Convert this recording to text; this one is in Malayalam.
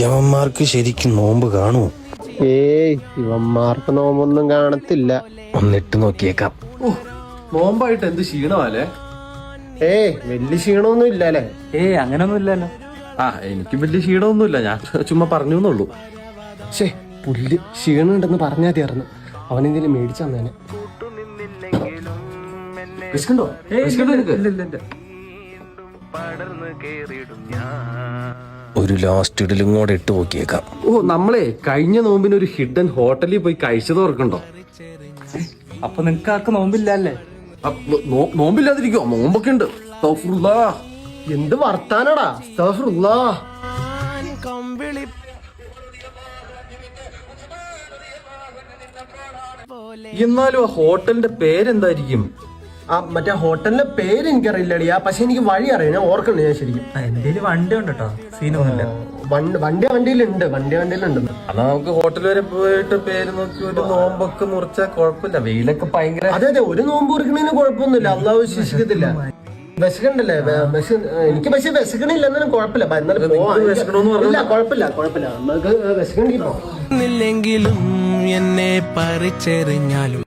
യവന്മാർക്ക് ശരിക്കും നോമ്പ് കാണൂ? ഏയ് ഇവന്മാർക്ക് നോമ്പൊന്നും കാണത്തില്ല. ഒന്നിട്ട് നോക്കിയേക്കാം. നോമ്പായിട്ട് എന്ത് ക്ഷീണമല്ലേ? ഏയ് വലിയ ക്ഷീണമൊന്നും ഇല്ലല്ലേ? അങ്ങനൊന്നും ഇല്ലല്ലോ. എനിക്ക് വലിയ ക്ഷീണമൊന്നുമില്ല, ഞാൻ ചുമ്മാ പറഞ്ഞു എന്നുള്ളൂ. ശേ പുല്ല് ക്ഷീണം ഉണ്ടെന്ന് പറഞ്ഞാൽ തീർന്നു. അവനെന്തെങ്കിലും മേടിച്ചു തന്നേനെ. വിശക്കുണ്ടോ? ഒരു ലാസ്റ്റ് ഇടലും കൂടെ ഇട്ട് നോക്കിയേക്കാം. നമ്മളെ കഴിഞ്ഞ നോമ്പിന് ഒരു ഹിഡൻ ഹോട്ടലിൽ പോയി കഴിച്ചത് ഓർക്കണ്ടോ? അപ്പൊ നിങ്ങക്ക് ആർക്ക് നോമ്പില്ലല്ലേ? നോമ്പില്ലാതിരിക്കോ? നോമ്പൊക്കെ ഉണ്ട്. എന്ത് വർത്താനടാ? എന്നാലും ആ ഹോട്ടലിന്റെ പേരെന്തായിരിക്കും? മറ്റേ ഹോട്ടലിന്റെ പേര് എനിക്കറിയില്ലടിയാ, പക്ഷെ എനിക്ക് വഴി അറിയാം. ഞാൻ ഓർക്കണ്ടേ ഞാൻ ശരിക്കും. എന്തേലും വണ്ടി ഉണ്ട് കേട്ടോ, സീനൊന്നുമില്ല. വണ്ടിയിലുണ്ട്. എന്നാ നമുക്ക് ഹോട്ടൽ വരെ പോയിട്ട് പേര് നോക്കി ഒരു നോമ്പൊക്കെ മുറിച്ചാൽ കുഴപ്പമില്ല. വെയിലൊക്കെ ഭയങ്കര. അതെ ഒരു നോമ്പ് മുറിക്കണേന് കുഴപ്പമൊന്നുമില്ല, അള്ളാഹു വിശ്വസിക്കത്തില്ല. വിശക്കണ്ടല്ലേ? എനിക്ക് പക്ഷെ വിശക്കണില്ല, എന്നാലും കുഴപ്പമില്ല. കുഴപ്പമില്ല നമുക്ക് വിശക്കണ്ടെങ്കിൽ എന്നെ പറിച്ചെറിഞ്ഞാലും